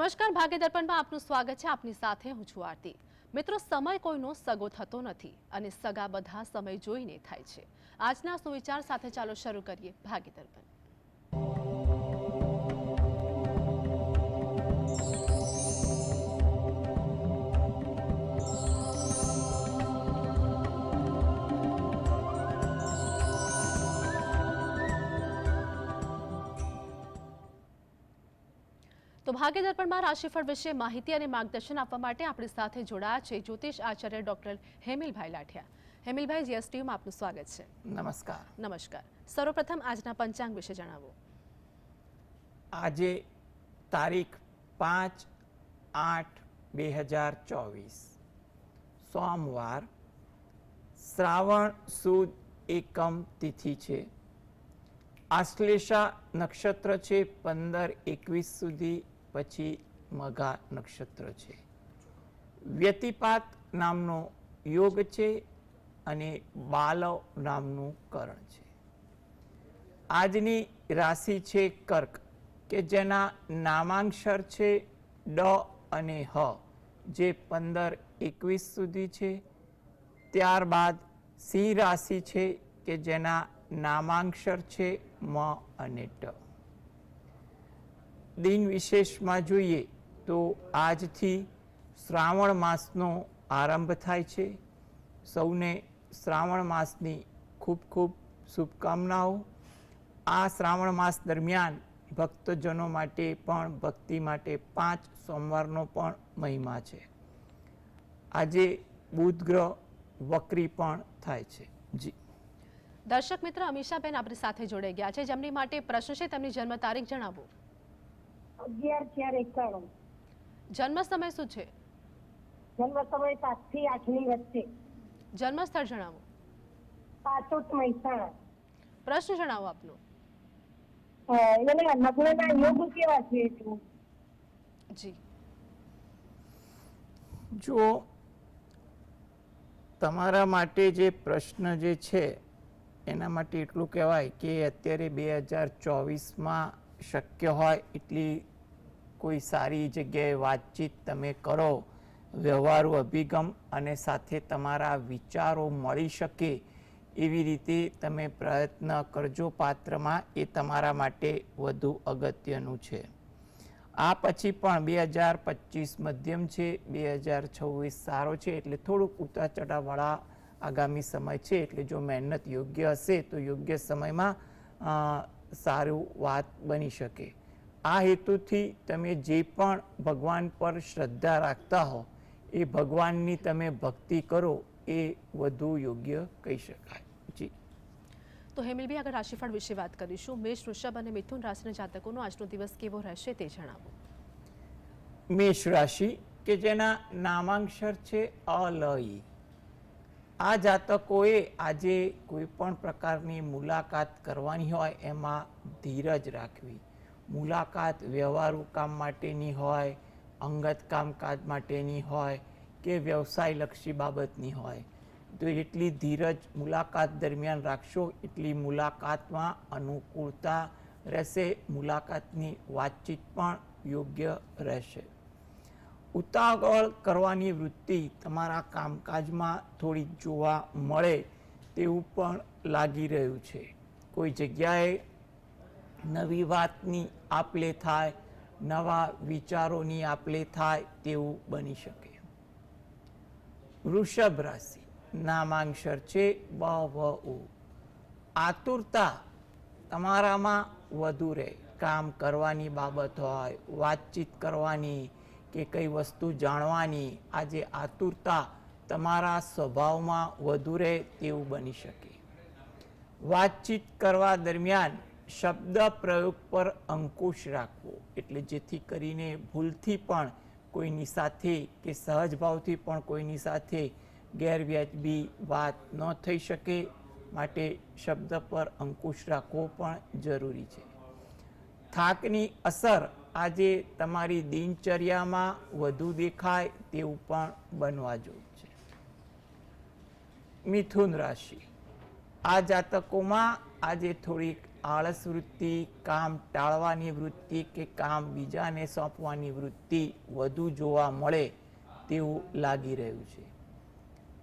નમસ્કાર, ભાગ્ય દર્પણમાં આપનું સ્વાગત છે. આપની સાથે હું છું આરતી. મિત્રો, સમય કોઈનો સગો થતો નથી અને સગા બધા સમય જોઈને થાય છે. આજના સુવિચાર સાથે ચાલો શરૂ કરીએ ભાગ્ય દર્પણ. તો ભાગ્ય દર્પણમાં રાશિફળ વિશે માહિતી અને માર્ગદર્શન આપવા માટે આપણી સાથે જોડાયા છે જ્યોતિષ આચાર્ય ડોક્ટર હેમિલભાઈ લાઠિયા. હેમિલભાઈ, જીએસટીવીમાં આપનું સ્વાગત છે. નમસ્કાર. નમસ્કાર. સર્વપ્રથમ આજના પંચાંગ વિશે જણાવો. આજે તારીખ 5/8/2024 સોમવાર, શ્રાવણ સુદ એકમ તિથિ છે. આશ્લેષા નક્ષત્ર છે 15-21 સુધી, પછી મઘા નક્ષત્ર છે. વ્યતિપાત નામનો યોગ છે અને બાલવ નામનું કરણ છે. આજની રાશિ છે કર્ક, કે જેના નામાંક્ષર છે ડ અને હ, જે 15-21 સુધી છે. ત્યારબાદ સિંહ રાશિ છે, કે જેના નામાંક્ષર છે મ અને ટ. દિન વિશેષમાં જોઈએ તો આજથી શ્રાવણ માસનો આરંભ થાય છે. સૌને શ્રાવણ માસની ખૂબ ખૂબ શુભકામનાઓ. આ શ્રાવણ માસ દરમિયાન ભક્તજનો માટે પણ ભક્તિ માટે 5 સોમવારનો પણ મહિમા છે. આજે બુધ ગ્રહ વક્રી પણ થાય છે. જી દર્શક મિત્ર અમીષાબેન આપણી સાથે જોડાઈ ગયા છે, જેમની માટે પ્રશ્ન છે. તેમની જન્મ તારીખ જણાવો. 11/4/91. જન્મ સમય શું છે? જન્મ સમય 7 થી 8 ની વચ્ચે. જન્મ સ્થળ જણાવો. પાટોદ, મહેસાણા. પ્રશ્ન જણાવો આપનો. એને લગ્નના યોગ કેવા છે એટલું? જી જો તમારા માટે જે પ્રશ્ન જે છે એના માટે એટલું કહેવાય કે અત્યારે 2024માં શક્ય હોય એટલી કોઈ સારી જગ્યાએ વાતચીત તમે કરો, વ્યવહારુ અભિગમ અને સાથે તમારા વિચારો મળી શકે એવી રીતે તમે પ્રયત્ન કરજો પાત્રમાં. એ તમારા માટે વધુ અગત્યનું છે. આ પછી પણ 2025 મધ્યમ છે, 2026 સારો છે. એટલે થોડુંક ઉતાર ચઢાવવાળા આગામી સમય છે. એટલે જો મહેનત યોગ્ય હશે તો યોગ્ય સમયમાં સારું વાત બની શકે. આ હેતુથી તમે જે પણ ભગવાન પર શ્રદ્ધા રાખતા હો એ ભગવાનની તમે ભક્તિ કરો એ વધુ યોગ્ય કહી શકાય. જી તો હેમિલભાઈ, આગળ રાશિફળ વિશે વાત કરીશું. મેષ, વૃષભ અને મિથુન રાશિના જાતકોનો આજનો દિવસ કેવો રહેશે તે જણાવો. મેષ રાશિ, કે જેના નામાંક્ષર છે અલઈ. આ જાતકોએ આજે કોઈ પણ પ્રકારની મુલાકાત કરવાની હોય એમાં ધીરજ રાખવી. મુલાકાત વ્યવહારુ કામ માટેની હોય, અંગત કામકાજ માટેની હોય કે વ્યવસાયલક્ષી બાબતની હોય, તો એટલી ધીરજ મુલાકાત દરમિયાન રાખશો એટલી મુલાકાતમાં અનુકૂળતા રહેશે. મુલાકાતની વાતચીત પણ યોગ્ય રહેશે. ઉતાવળ કરવાની વૃત્તિ તમારા કામકાજમાં થોડી જોવા મળે તેવું પણ લાગી રહ્યું છે. કોઈ જગ્યાએ નવી વાતની આપ-લે થાય, નવા વિચારોની આપ-લે થાય તેવું બની શકે. વૃષભ રાશિ, નામાંક્ષર છે બ, વ, ઉ. આતુરતા તમારામાં વધુ રહે. કામ કરવાની બાબત હોય, વાતચીત કરવાની કે કઈ વસ્તુ જાણવાની, આજે આતુરતા તમારા સ્વભાવમાં વધુ રહે તેવું બની શકે. વાતચીત કરવા દરમિયાન શબ્દ પ્રયોગ પર અંકુશ રાખવો, એટલે જેથી કરીને ભૂલથી પણ કોઈની સાથે કે સહજ ભાવથી પણ કોઈની સાથે ગેરવ્યાજબી વાત ન થઈ શકે. માટે શબ્દ પર અંકુશ રાખવો પણ જરૂરી છે. થાકની અસર આજે તમારી દિનચર્યામાં વધુ દેખાય તેવું પણ બનવા જેવું છે. મિથુન રાશિ, આ જાતકોમાં આજે થોડીક આળસ વૃત્તિ, કામ ટાળવાની વૃત્તિ કે કામ બીજાને સોંપવાની વૃત્તિ વધુ જોવા મળે તેવું લાગી રહ્યું છે.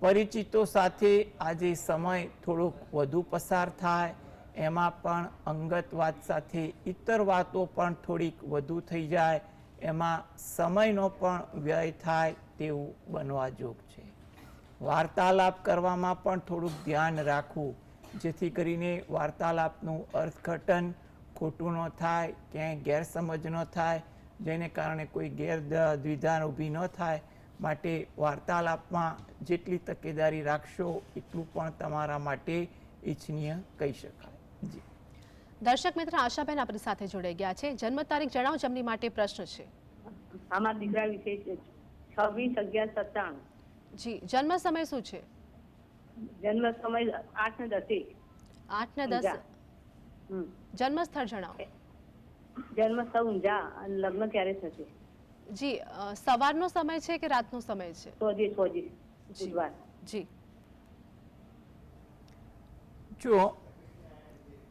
પરિચિતો સાથે આજે સમય થોડોક વધુ પસાર થાય, એમાં પણ અંગત વાત સાથે ઇતર વાતો પણ થોડીક વધુ થઈ જાય, એમાં સમયનો પણ વ્યય થાય તેવું બનવા જોગ છે. વાર્તાલાપ કરવામાં પણ થોડુંક ધ્યાન રાખવું, જેથી કરીને વાર્તાલાપનું અર્થઘટન ખોટું ન થાય, ક્યાંય ગેરસમજ ન થાય, જેને કારણે કોઈ ગેરદ્વિધા ઊભી ન થાય. માટે વાર્તાલાપમાં જેટલી તકેદારી રાખશો એટલું પણ તમારા માટે ઈચ્છનીય કહી શકાય. જી દર્શક મિત્ર આશાબેન આપણી સાથે જોડાઈ ગયા છે. જન્મ તારીખ જણાવો, જેમની માટે પ્રશ્ન છે. અમારા દીકરા વિશે છે 26/11/97. જી, જન્મ સમય શું છે? જન્મ સમય 8 ને 10. 8 ને 10. જન્મ સ્થળ જણાવો. જન્મ સ્થળ ઊંઝા અને લગ્ન ક્યારે થશે? જી, સવારનો સમય છે કે રાતનો સમય છે? સોજી બુધવાર. જી, જો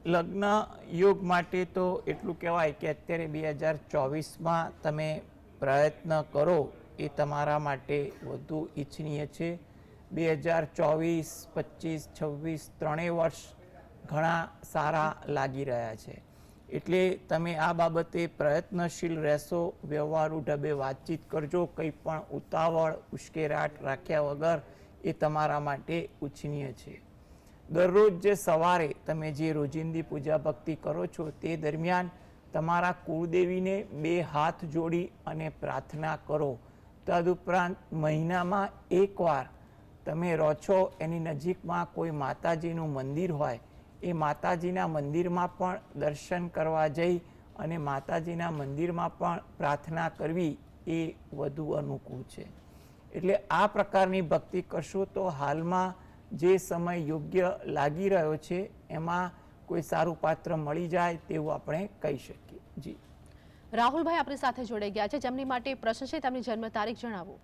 લગ્ન યોગ માટે તો એટલું કહેવાય કે અત્યારે 2024માં તમે પ્રયત્ન કરો એ તમારા માટે વધુ ઈચ્છનીય છે. 2024, 25, 26 ત્રણેય વર્ષ ઘણા સારા લાગી રહ્યા છે. એટલે તમે આ બાબતે પ્રયત્નશીલ રહેશો, વ્યવહારુ ઢબે વાતચીત કરજો, કંઈ પણ ઉતાવળ ઉશ્કેરાટ રાખ્યા વગર એ તમારા માટે ઈચ્છનીય છે. દરરોજ જે સવારે તમે જે રોજિંદી પૂજા ભક્તિ કરો છો તે દરમિયાન તમારા કુળદેવીને 2 હાથ જોડી અને પ્રાર્થના કરો. તદુપરાંત મહિનામાં એકવાર તમે રહો છો એની નજીકમાં કોઈ માતાજીનું મંદિર હોય, એ માતાજીના મંદિરમાં પણ દર્શન કરવા જઈ અને માતાજીના મંદિરમાં પણ પ્રાર્થના કરવી એ વધુ અનુકૂળ છે. એટલે આ પ્રકારની ભક્તિ કરશો તો હાલમાં જે સમય યોગ્ય લાગી રહ્યો છે એમાં કોઈ સારું પાત્ર મળી જાય તેવું આપણે કહી શકીએ. જી રાહુલભાઈ આપણી સાથે જોડાઈ ગયા છે, જેમની માટે પ્રશ્ન છે. તેમની જન્મ તારીખ જણાવો.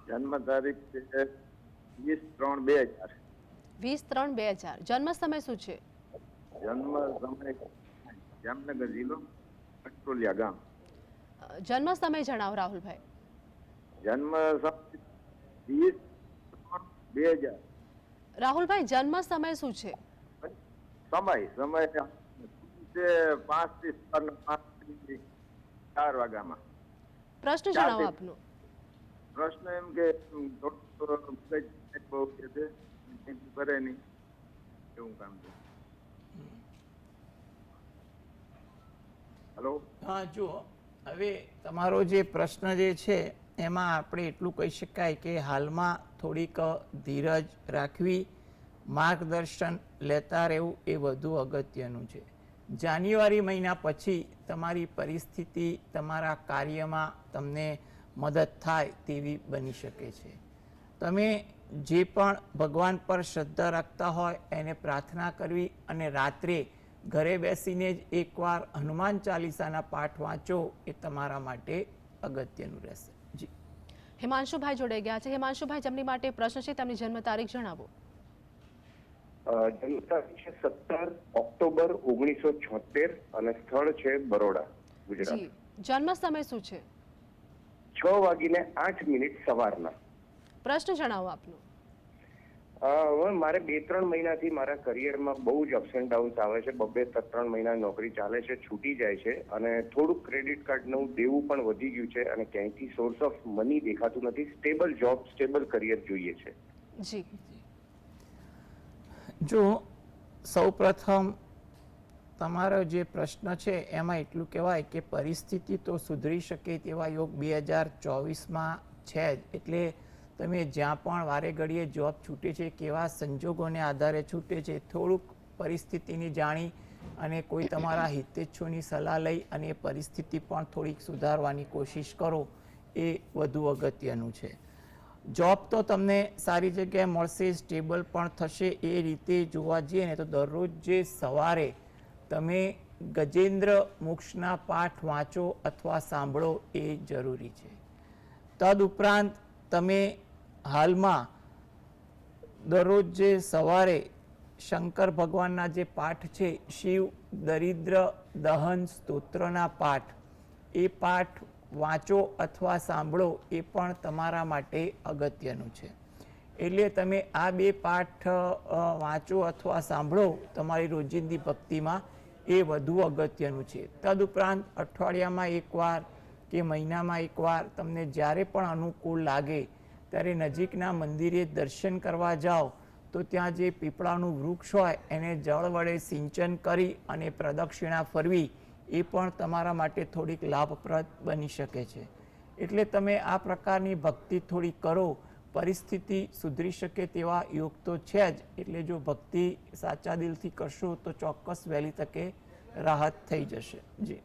જન્મ તારીખ છે 20/3/2000. 20/3/2000. જન્મ સમય શું છે? જન્મ સમય જામનગર જિલ્લો કટોલિયા ગામ. જન્મ સમય જણાવો રાહુલભાઈ. જન્મ સમય 20/3/2000. રાહુલભાઈ, જન્મ સમય શું છે? સમય છે 5 થી 4 વાગ્યામાં. પ્રશ્ન જણાવો આપનો. પ્રશ્ન એમ કે બહુ કે છે કરે નહીં એવું કામ છે. હેલો. હા, જુઓ, હવે તમારો જે પ્રશ્ન જે છે એમાં આપણે એટલું કહી શકાય કે હાલમાં થોડીક ધીરજ રાખવી, માર્ગદર્શન લેતા રહેવું એ વધુ અગત્યનું છે. જાન્યુઆરી મહિના પછી તમારી પરિસ્થિતિ તમારા કાર્યમાં તમને મદદ થાય તેવી બની શકે છે. તમે જે પણ ભગવાન પર શ્રદ્ધા રાખતા હોય એને પ્રાર્થના કરવી અને રાત્રે ઘરે બેસીને જ એકવાર હનુમાન ચાલીસાના પાઠ વાંચો એ તમારા માટે અગત્યનું રહેશે. જી હિમાંશુભાઈ જોડાઈ ગયા છે. હિમાંશુભાઈ, જેમની માટે પ્રશ્ન છે તેમની જન્મ તારીખ જણાવો. જન્મ તારીખ છે 17 ઓક્ટોબર 1976 અને સ્થળ છે બરોડા, ગુજરાત. જી, જન્મ સમય શું છે? 6:08 સવારના. પ્રશ્ન જણાવો આપનો. હવે મારે 2-3 મહિનાથી મારા કરિયરમાં બહુ જ અપ્સ એન્ડ ડાઉન્સ આવે છે. 2-3 મહિના નોકરી ચાલે છે, છૂટી જાય છે અને થોડુંક ક્રેડિટ કાર્ડનું દેવું પણ વધી ગયું છે અને ક્યાંયથી સોર્સ ઓફ મની દેખાતું નથી. સ્ટેબલ જોબ, સ્ટેબલ કરિયર જોઈએ છે. જી, જો સૌપ્રથમ તમારો જે પ્રશ્ન છે એમાં એટલું કહેવાય કે પરિસ્થિતિ તો સુધરી શકે તેવા યોગ 2024માં છે જ. એટલે તમે જ્યાં પણ વારે ઘડીએ જોબ છૂટે છે, કેવા સંજોગોને આધારે છૂટે છે, થોડુંક પરિસ્થિતિની જાણી અને કોઈ તમારા હિતેચ્છુની સલાહ લઈ અને એ પરિસ્થિતિ પણ થોડીક સુધારવાની કોશિશ કરો એ વધુ અગત્યનું છે. જોબ તો તમને સારી જગ્યાએ મળશે, સ્ટેબલ પણ થશે. એ રીતે જોવા જઈએ ને તો દરરોજ જે સવારે તમે ગજેન્દ્ર મોક્ષના પાઠ વાંચો અથવા સાંભળો એ જરૂરી છે. તદુપરાંત તમે હાલમાં દરરોજ જે સવારે શંકર ભગવાનના જે પાઠ છે, શિવ દરિદ્ર દહન સ્તોત્રના પાઠ, એ પાઠ વાંચો અથવા સાંભળો એ પણ તમારા માટે અગત્યનું છે. એટલે તમે આ બે પાઠ વાંચો અથવા સાંભળો તમારી રોજિંદી ભક્તિમાં, એ વધુ અગત્યનું છે. તદુપરાંત અઠવાડિયામાં એકવાર કે મહિનામાં એકવાર તમને જ્યારે પણ અનુકૂળ લાગે ત્યારે નજીકના મંદિરે દર્શન કરવા જાઓ તો ત્યાં જે પીપળાનું વૃક્ષ હોય એને જળ વડે સિંચન કરી અને પ્રદક્ષિણા ફરવી એ પણ તમારા માટે થોડીક લાભપ્રદ બની શકે છે. એટલે તમે આ પ્રકારની ભક્તિ થોડી કરો, પરિસ્થિતિ સુધરી શકે તેવા યોગ તો છે જ. એટલે જો ભક્તિ સાચા દિલથી કરશો તો ચોક્કસ વહેલી તકે રાહત થઈ જશે. જી.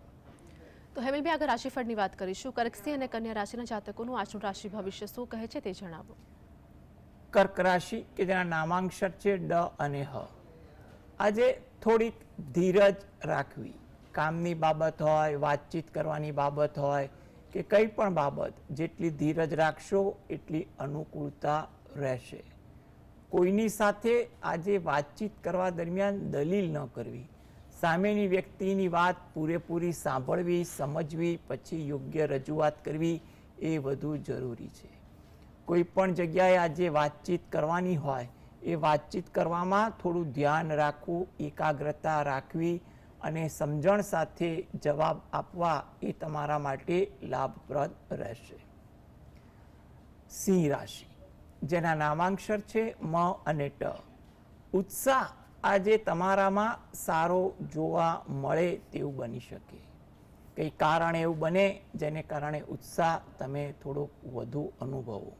તો હેમલભાઈ, આગળ રાશિફળની વાત કરીશું. કર્ક સિંહ અને કન્યા રાશિના જાતકોનું આજનું રાશિ ભવિષ્ય શું કહે છે તે જણાવો. કર્ક રાશિ કે જેના નામાંક્ષર છે ડ અને હ. આજે થોડીક ધીરજ રાખવી, કામની બાબત હોય, વાતચીત કરવાની બાબત હોય કે કંઈ પણ બાબત, જેટલી ધીરજ રાખશો એટલી અનુકૂળતા રહેશે. કોઈની સાથે આજે વાતચીત કરવા દરમિયાન દલીલ ન કરવી, સામેની વ્યક્તિની વાત પૂરેપૂરી સાંભળવી, સમજવી, પછી યોગ્ય રજૂઆત કરવી એ વધુ જરૂરી છે. કોઈ પણ જગ્યાએ આજે વાતચીત કરવાની હોય એ વાતચીત કરવામાં થોડું ધ્યાન રાખવું, એકાગ્રતા રાખવી અને સમજણ સાથે જવાબ આપવા એ તમારા માટે લાભપ્રદ રહેશે. સિંહ રાશિ જેના નામાંક્ષર છે મ અને ટ. ઉત્સાહ આજે તમારામાં સારો જોવા મળે તેવું બની શકે. કંઈ કારણ એવું બને જેને કારણે ઉત્સાહ તમે થોડોક વધુ અનુભવો.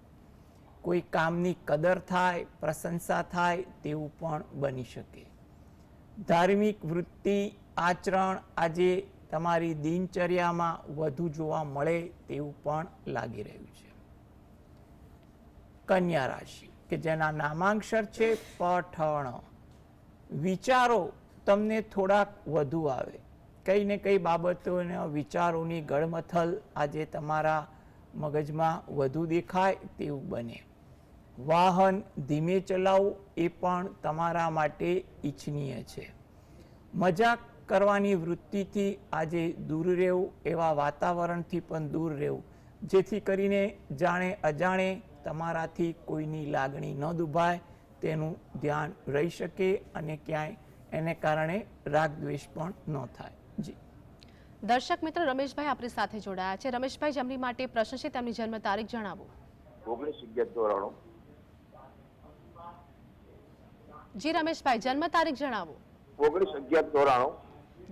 કોઈ કામની કદર થાય, પ્રશંસા થાય તેવું પણ બની શકે. ધાર્મિક વૃત્તિ, આચરણ આજે તમારી દિનચર્યામાં વધુ જોવા મળે તેવું પણ લાગી રહ્યું છે. કન્યા રાશિ કે જેના નામાંક્ષર છે પઠણ. વિચારો તમને થોડાક વધુ આવે, કંઈ ને કંઈ બાબતોના વિચારોની ગળમથલ આજે તમારા મગજમાં વધુ દેખાય તેવું બને. વાહન ધીમે ચલાવવું એ પણ તમારા માટે ઈચ્છનીય છે. મજાક કરવાની વૃત્તિથી આજે દૂર રહેવું, એવા વાતાવરણથી પણ દૂર રહેવું, જેથી કરીને જાણે અજાણે તમારાથી કોઈની લાગણી ન દુભાય તેનું ધ્યાન રહી શકે અને ક્યાંય એને કારણે રાગ દ્વેષ પણ ન થાય. જી. દર્શક મિત્ર રમેશભાઈ આપણી સાથે જોડાયા છે. રમેશભાઈ, જેમની માટે પ્રશ્ન છે તેમની જન્મ તારીખ જણાવો. 19/11/94. જી રમેશભાઈ, જન્મ તારીખ જણાવો. 19/11/94.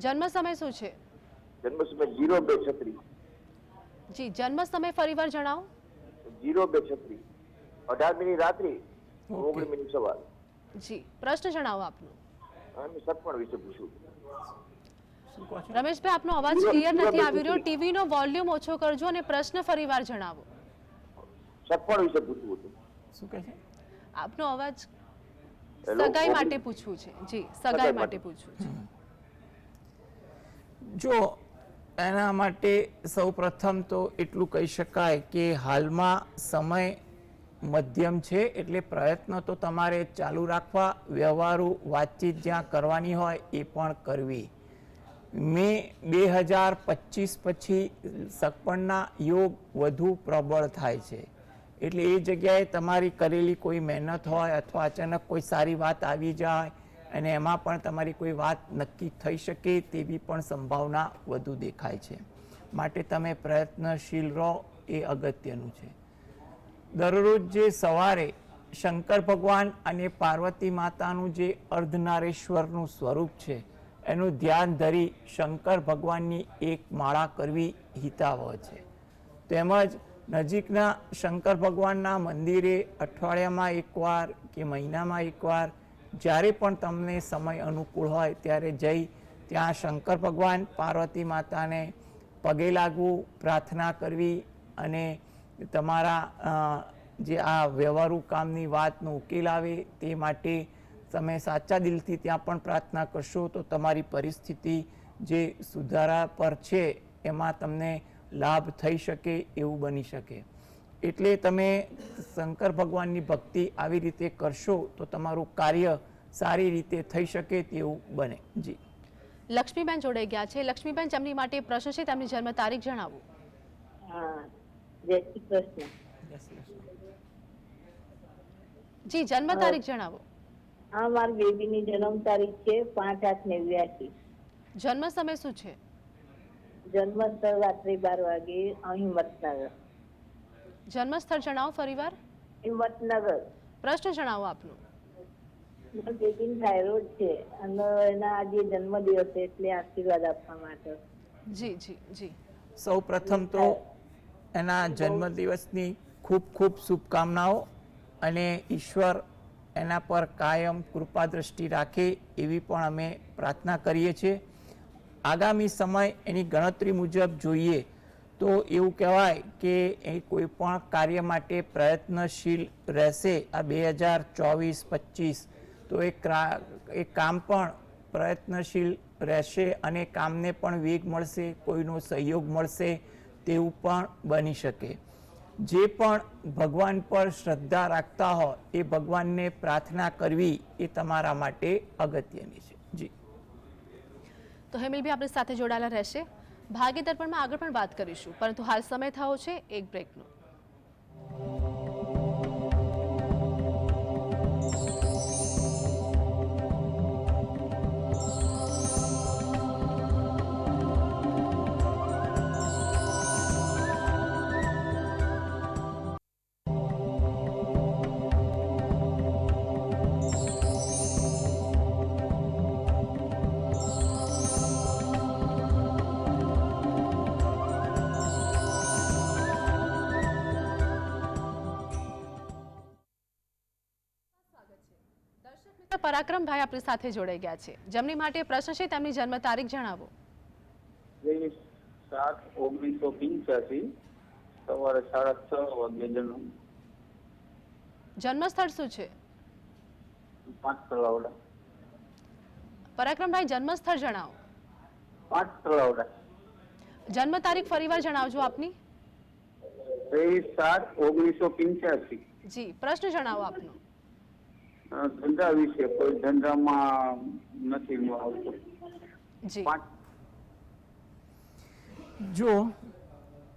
જન્મ સમય શું છે? જન્મ સમય 02:36. જી, જન્મ સમય ફરીવાર જણાવો. 02:36. 18 રાત્રિ, 19 સવાર. જી, પ્રશ્ન જણાવો આપનો. અમે સત્પણ વિશે પૂછ્યું. રમેશભાઈ, આપનો અવાજ ક્લિયર નથી આવી રહ્યો. ટીવી નો વોલ્યુમ ઓછો કરજો અને પ્રશ્ન ફરીવાર જણાવો. સત્પણ વિશે પૂછવું હતું. શું કહે છે? આપનો અવાજ સગાઈ માટે પૂછવું છે. જી, સગાઈ માટે પૂછવું છે. જો એના માટે સૌપ્રથમ તો એટલું કહી શકાય કે હાલમાં સમય મધ્યમ છે, એટલે પ્રયત્ન તો તમારે ચાલુ રાખવા, વ્યવહારુ વાતચીત જ્યાં કરવાની હોય એ પણ કરવી. મે 2025 પછી સગપણના યોગ વધુ પ્રબળ થાય છે, એટલે એ જગ્યાએ તમારી કરેલી કોઈ મહેનત હોય અથવા અચાનક કોઈ સારી વાત આવી જાય અને એમાં પણ તમારી કોઈ વાત નક્કી થઈ શકે તેવી પણ સંભાવના વધુ દેખાય છે. માટે તમે પ્રયત્નશીલ રહો એ અગત્યનું છે. દરરોજ જે સવારે શંકર ભગવાન અને પાર્વતી માતાનું જે અર્ધનારેશ્વરનું સ્વરૂપ છે એનું ધ્યાન ધરી શંકર ભગવાનની એક માળા કરવી હિતાવહ છે. તેમજ નજીકના શંકર ભગવાનના મંદિરે અઠવાડિયામાં એકવાર કે મહિનામાં એકવાર જ્યારે પણ તમને સમય અનુકૂળ હોય ત્યારે જઈ ત્યાં શંકર ભગવાન, પાર્વતી માતાને પગે લાગવું, પ્રાર્થના કરવી અને તમારા જે આ વ્યવહારુ કામની વાતનો ઉકેલ આવે તે માટે તમે સાચા દિલથી ત્યાં પણ પ્રાર્થના કરશો તો તમારી પરિસ્થિતિ જે સુધારા પર છે એમાં તમને લાભ થઈ શકે એવું બની શકે. એટલે તમે શંકર ભગવાનની ભક્તિ આવી રીતે કરશો તો તમારું કાર્ય સારી રીતે થઈ શકે તેવું બને. જી. લક્ષ્મીબેન જોડાઈ ગયા છે. લક્ષ્મીબેન, જેમની માટે પ્રશ્ન છે તેમની જન્મ તારીખ જણાવો. હા, જય શ્રી કૃષ્ણ. જી, જન્મ તારીખ જણાવો. હા, મારી બેબીની જન્મ તારીખ છે 5/8/89. જન્મ સમય શું છે? જન્મ સ્થળ રાત્રે 12 વાગે હિંમતનગર. જન્મ સ્થળ જણાવો ફરીવાર. હિંમતનગર. પ્રશ્ન જણાવો આપનો. મારી બેબીને થાઇરોઇડ છે અને એના આજે જન્મદિવસ છે એટલે આશીર્વાદ આપવા માટે. જી જી જી. સૌ પ્રથમ તો એના જન્મદિવસની ખૂબ ખૂબ શુભકામનાઓ અને ઈશ્વર એના પર કાયમ કૃપા દ્રષ્ટિ રાખે એવી પણ અમે પ્રાર્થના કરીએ છીએ. આગામી સમય એની ગણતરી મુજબ જોઈએ તો એવું કહેવાય કે એ કોઈ પણ કાર્ય માટે પ્રયત્નશીલ રહેશે. આ 2024-25 તો એ કામ પણ પ્રયત્નશીલ રહેશે અને કામને પણ વેગ મળશે, કોઈનો સહયોગ મળશે તેવું પણ બની શકે. જે પણ ભગવાન પર શ્રદ્ધા રાખતા હોય એ ભગવાનને પ્રાર્થના કરવી એ તમારા માટે અગત્યની છે. જી. તો હેમિલભાઈ આપણી સાથે જોડાયેલા રહેશે. ભાગ્ય દર્પણમાં આગળ પણ વાત કરીશું, પરંતુ હાલ સમય થયો છે એક બ્રેકનો. પરાક્રમભાઈ આપણી સાથે જોડાઈ ગયા છે. જેમની માટે પ્રશ્ન છે તેમની જન્મ તારીખ જણાવો. 7/1985 સવારે 6:30 વાગે જન્મ. જન્મ સ્થળ શું છે? 5 તળાવડા. પરાક્રમભાઈ, જન્મ સ્થળ જણાવો. 5 તળાવડા. જન્મ તારીખ ફરીવાર જણાવજો આપની. 23/7/1985. જી, પ્રશ્ન જણાવો આપનો. ધંધા વિશે કોઈ ધંધામાં નથી આવતો. જી. જો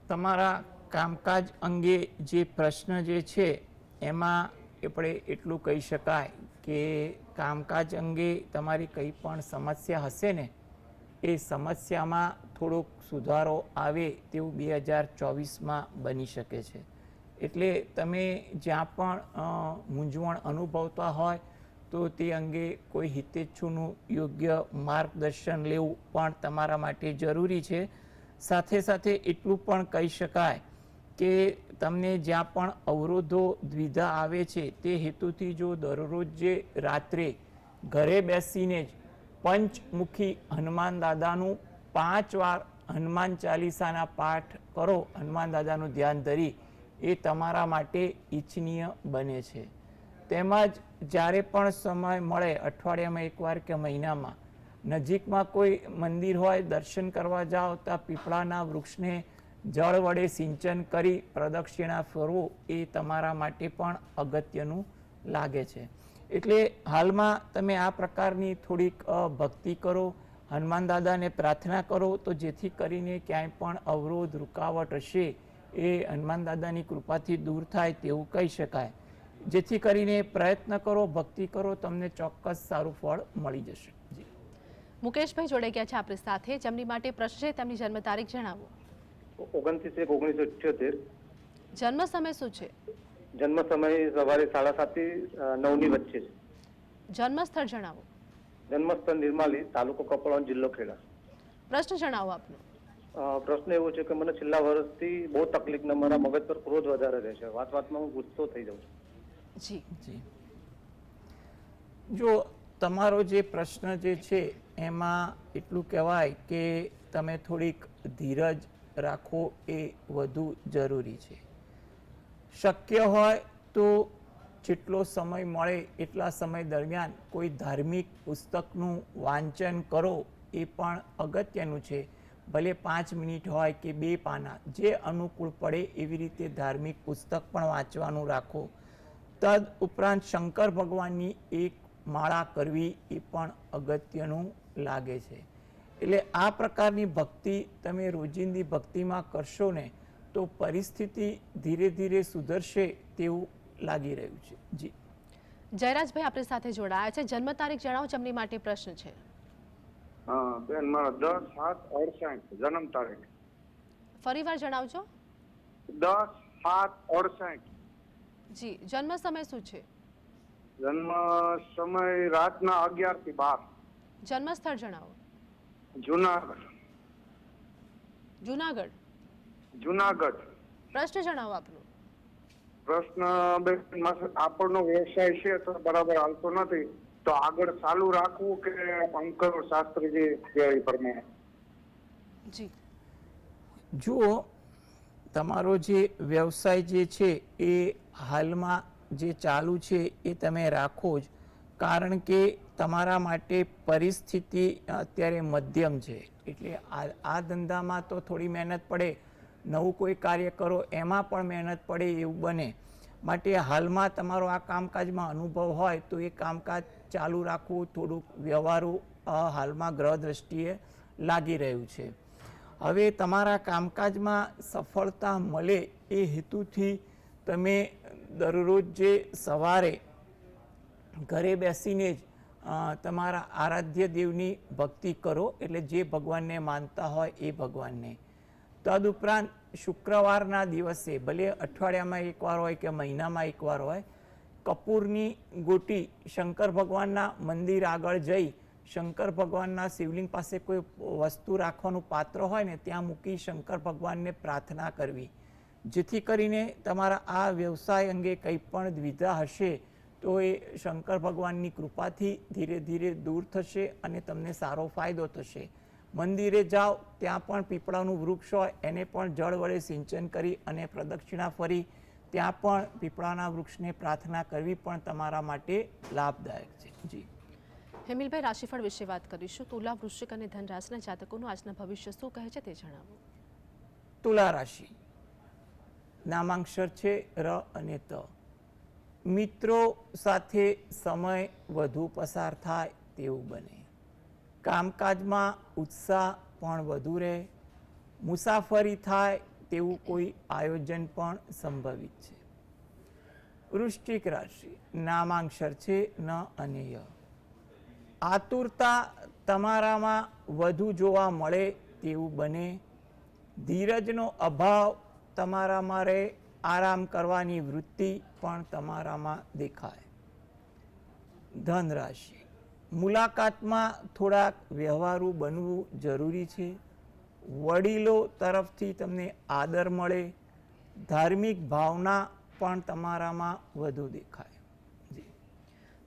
તમારા કામકાજ અંગે જે પ્રશ્ન જે છે એમાં આપણે એટલું કહી શકાય કે કામકાજ અંગે તમારી કંઈ પણ સમસ્યા હશે ને એ સમસ્યામાં થોડોક સુધારો આવે તેવું 2024માં બની શકે છે. એટલે તમે જ્યાં પણ મૂંઝવણ અનુભવતા હોય તો તે અંગે કોઈ હિતેચ્છુનું યોગ્ય માર્ગદર્શન લેવું પણ તમારા માટે જરૂરી છે. સાથે સાથે એટલું પણ કહી શકાય કે તમને જ્યાં પણ અવરોધો દ્વિધા આવે છે તે હેતુથી જો દરરોજ જે રાત્રે ઘરે બેસીને જ પંચમુખી હનુમાન દાદાનું 5 વાર હનુમાન ચાલીસાના પાઠ કરો, હનુમાન દાદાનું ધ્યાન ધરી, એ તમારા માટે ઈચ્છનીય બને છે. તેમજ જ્યારે પણ સમય મળે, અઠવાડિયામાં એકવાર કે મહિનામાં નજીકમાં કોઈ મંદિર હોય, દર્શન કરવા જાઓ તો પીપળાના વૃક્ષને જળ વડે સિંચન કરી પ્રદક્ષિણા ફરવું એ તમારા માટે પણ અગત્યનું લાગે છે. એટલે હાલમાં તમે આ પ્રકારની થોડીક ભક્તિ કરો, હનુમાન દાદાને પ્રાર્થના કરો તો જેથી કરીને ક્યાંય પણ અવરોધ રૂકાવટ હશે એ હનુમાન દાદાની કૃપાથી દૂર થાય તેવું કહી શકાય. જેથી કરીને પ્રયત્ન કરો, ભક્તિ કરો, તમને ચોક્કસ સારું ફળ મળી જશે. જી. મુકેશભાઈ જોડાઈ ગયા છે આપણી સાથે. જેમની માટે પ્રશ્ન છે તેમની જન્મ તારીખ જણાવો. 29/1/1978. જન્મ સમય શું છે? જન્મ સમય સવારે 7:30 થી 9 ની વચ્ચે છે. જન્મ સ્થળ જણાવો. જન્મ સ્થળ નિર્માલી, તાલુકો કપડવંજ, જિલ્લો ખેડા. પ્રશ્ન જણાવો આપનો. પ્રશ્ન એવો છે કે મને છેલ્લા વર્ષથી બહુ તકલીફ ને મારા મગજ પર ક્રોધ વધારે રહે છે. વાતમાં હું ગુસ્સો થઈ જાઉં છું. જી જી. જો તમારો જે પ્રશ્ન જે છે એમાં એટલું કહેવાય કે તમે થોડીક ધીરજ રાખો એ વધુ જરૂરી છે. શક્ય હોય તો જેટલો સમય મળે એટલા સમય દરમિયાન કોઈ ધાર્મિક પુસ્તકનું વાંચન કરો એ પણ અગત્યનું છે. ભલે 5 મિનિટ હોય કે 2 પાના, જે અનુકૂળ પડે એવી રીતે ધાર્મિક પુસ્તક પણ વાંચવાનું રાખો. તદ ઉપરાંત શંકર ભગવાનની એક માળા કરવી એ પણ અગત્યનું લાગે છે. એટલે આ પ્રકારની ભક્તિ તમે રોજિંદી ભક્તિમાં કરશો ને તો પરિસ્થિતિ ધીરે ધીરે સુધરશે તેવું લાગી રહ્યું છે. જી જયરાજભાઈ આપણી સાથે જોડાયા છે. જન્મ તારીખ જણાવો, જેમની માટે પ્રશ્ન છે. હા બેન, મારો 10/7/68 જન્મ તારીખ. ફરીવાર જણાવજો. 10/7/68. જી, જન્મ સમય શું છે? જન્મ સમય રાતના 11 થી 12. જન્મ સ્થળ જણાવો. જુનાગઢ. જુનાગઢ. જુનાગઢ. પ્રશ્ન જણાવો આપનો. પ્રશ્ન બેન, આપણનો વ્યવસાય છે તો બરાબર હાલતો નથી, તો આગળ ચાલુ રાખવું કે અંકર શાસ્ત્રીજી કહે એ પ્રમાણે? જી, જુઓ, તમારો જે વ્યવસાય જે છે એ હાલમાં જે ચાલુ છે એ તમે રાખો જ, કારણ કે તમારા માટે પરિસ્થિતિ અત્યારે મધ્યમ છે. એટલે આ ધંધામાં તો થોડી મહેનત પડે, નવું કોઈ કાર્ય કરો એમાં પણ મહેનત પડે એવું બને. માટે હાલમાં તમારો આ કામકાજમાં અનુભવ હોય તો એ કામકાજ ચાલુ રાખવું થોડુંક વ્યવહારુ હાલમાં ગ્રહ દ્રષ્ટિએ લાગી રહ્યું છે. હવે તમારા કામકાજમાં સફળતા મળે એ હેતુથી તમે દરરોજ જે સવારે ઘરે બેસીને જ તમારા આરાધ્ય દેવની ભક્તિ કરો, એટલે જે ભગવાનને માનતા હોય એ ભગવાનને. તદુપરાંત શુક્રવારના દિવસે, ભલે અઠવાડિયામાં એકવાર હોય કે મહિનામાં એકવાર હોય, કપૂરની ગોટી શંકર ભગવાનના મંદિર આગળ જઈ શંકર ભગવાનના શિવલિંગ પાસે કોઈ વસ્તુ રાખવાનું પાત્ર હોય ને ત્યાં મૂકી શંકર ભગવાનને પ્રાર્થના કરવી, જેથી કરીને તમારા આ વ્યવસાય અંગે કંઈ પણ દ્વિધા હશે તો એ શંકર ભગવાનની કૃપાથી ધીરે ધીરે દૂર થશે અને તમને સારો ફાયદો થશે. મંદિરે જાઓ, ત્યાં પણ પીપળાનું વૃક્ષ હોય એને પણ જળ વડે સિંચન કરી અને પ્રદક્ષિણા ફરી ત્યાં પણ પીપળાના વૃક્ષને પ્રાર્થના કરવી પણ તમારા માટે લાભદાયક છે. જી હેમિલભાઈ, રાશિફળ વિશે વાત કરીશું. તુલા, વૃશ્ચિક અને ધન રાશિના જાતકોનું આજના ભવિષ્ય શું કહે છે તે જણાવો. તુલા રાશિ, નામાંક્ષર છે ર અને ત. મિત્રો સાથે સમય વધુ પસાર થાય તેવું બને. કામકાજમાં ઉત્સાહ પણ વધુ રહે. મુસાફરી થાય તેવું કોઈ આયોજન પણ સંભવિત છે. વૃશ્ચિક રાશિ, નામાંક્ષર છે ન અને ય. આતુરતા તમારામાં વધુ જોવા મળે તેવું બને. ધીરજનો અભાવ તમારામાં રહે. આરામ કરવાની વૃત્તિ પણ તમારામાં દેખાય. ધન રાશિ, મુલાકાતમાં થોડાક વ્યવહારુ બનવું જરૂરી છે. વડીલો તરફથી તમને આદર મળે. ધાર્મિક ભાવના પણ તમારામાં વધુ દેખાય. જી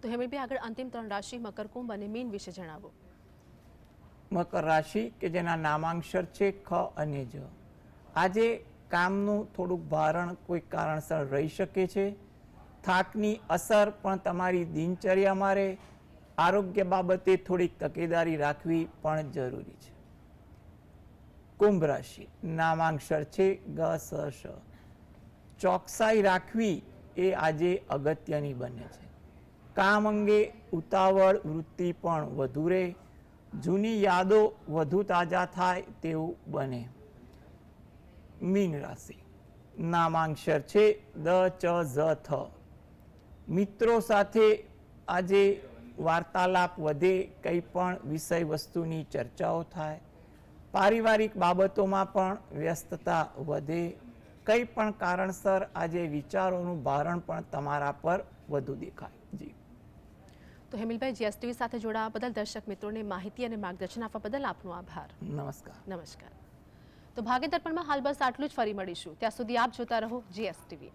તો હેમિલભાઈ, આગળ અંતિમ 3 રાશિ મકર, કુંભ અને મીન વિશે જણાવો. મકર રાશિ કે જેના નામાંક્ષર છે ખ અને જ. આજે કામનું થોડુંક ભારણ કોઈ કારણસર રહી શકે છે. થાકની અસર પણ તમારી દિનચર્યામાં રહે. આરોગ્ય બાબતે થોડીક તકેદારી રાખવી પણ જરૂરી છે. કુંભ રાશિ, નામાંક્ષર છે ગ સ શ. ચોકસાઈ રાખવી એ આજે અગત્યની બને છે. કામ અંગે ઉતાવળ વૃત્તિ પણ વધુ રહે. જૂની યાદો વધુ તાજા થાય તેવું બને. મીન રાશિ, નામાંક્ષર છે દ ચ ઝ થ. મિત્રો સાથે આજે વાર્તાલાપ વધે. કંઈ પણ વિષય વસ્તુની ચર્ચાઓ થાય. પારિવારિક બાબતોમાં પણ વ્યસ્તતા વધે. કંઈ પણ કારણસર આજે વિચારોનું ભારણ પણ તમારા પર વધુ દેખાય. જી તો હેમિલભાઈ, જીએસટીવી સાથે જોડાવા બદલ દર્શક મિત્રોને માહિતી અને માર્ગદર્શન આપવા બદલ આપનો આભાર. નમસ્કાર. નમસ્કાર. તો ભાગ્ય દર્પણમાં હાલ બસ આટલું જ. ફરી મળીશું. ત્યાં સુધી આપ જોતા રહો જીએસટીવી.